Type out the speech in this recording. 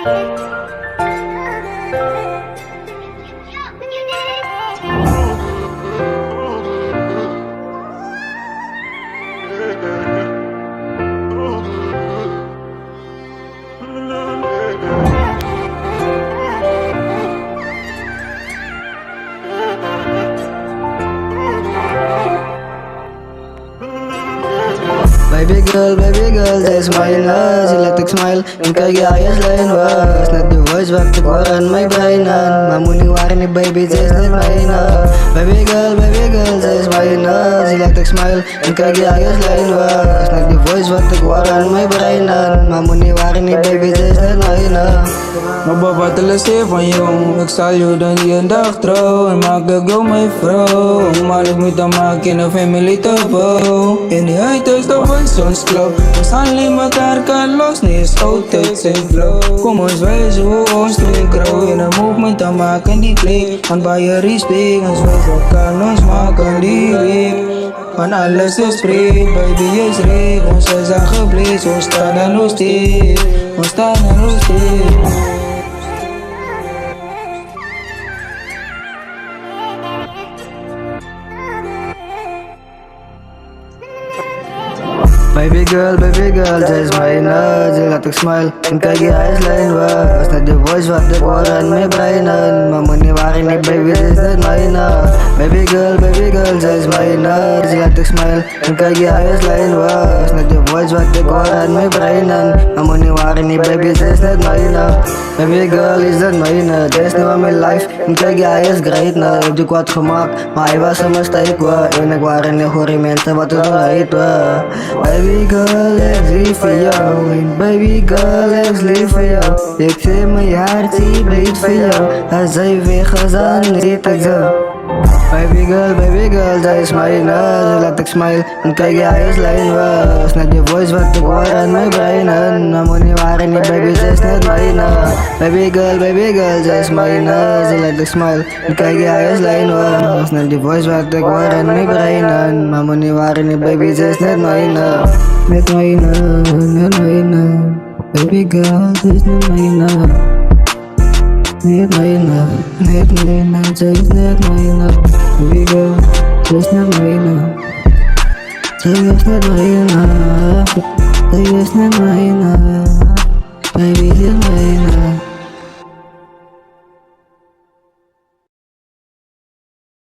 Baby girl, they smile na, sila smile. Yung kagayas lain was not the voice, wag tukuran may brainan. Mamuniwari ni baby, just not mine na. Baby girl, they smile na, sila smile. Yung kagayas lain was not the voice, wag tukuran may brainan. Mamuniwari ni baby, just not mine na. Magbabatalasi van yung nagsalyo dan yung daktro. En magagaw my fro. Ang malig mo tamaki na family tabo. En die haters dat was ons club. We zijn alleen elkaar kan los, nee is altijd zijn flow. Kom ons wijzen hoe ons twee grow. In een movement dan maken die klik. Want bij je respect, ons wijzen kan ons maken lyric. Van alles is breed, baby is reek. Ons is aangebleed, ons staan er nog steeds. Ons staan er nog steeds. Baby girl, just smile na, sila smile. Yung kagayas lain was not the voice, wag tukuran may brainan. Mamuniwari ni baby, just not mine na. Baby girl, just smile na, sila smile. Yung kagayas lain was not the voice, wag tukuran may brainan. Mamuniwari ni baby, just not mine na. Baby girl is not mine na, just know my life. Yung kagayas great na, hindi ko at kumak. Maiwas sa mistake wa, yung nagwari ni hurimenta, matuturay ito. Baby girl, let's live for you. Baby girl, let's live for you. Ik zet mijn hart, die bleed voor jou. Als zij weggaan, niet ik zo. Baby girl, zij smile na, ze laat smile. En kijk je ayos lain was. Not your voice, wat tukuran may brainan. Mamuniwari ni baby, just not mine na. Baby girl, zij smile na, ze laat smile. En kijk je ayos lain was. Not your voice, wat tukuran may brainan. Mamuniwari ni baby, just not mine na. Not mine na. Baby girl, just not mine na. Not mine na, just not mine na. Baby girl, just not mine na. Just not mine na. Just not mine na. Baby, just mine na.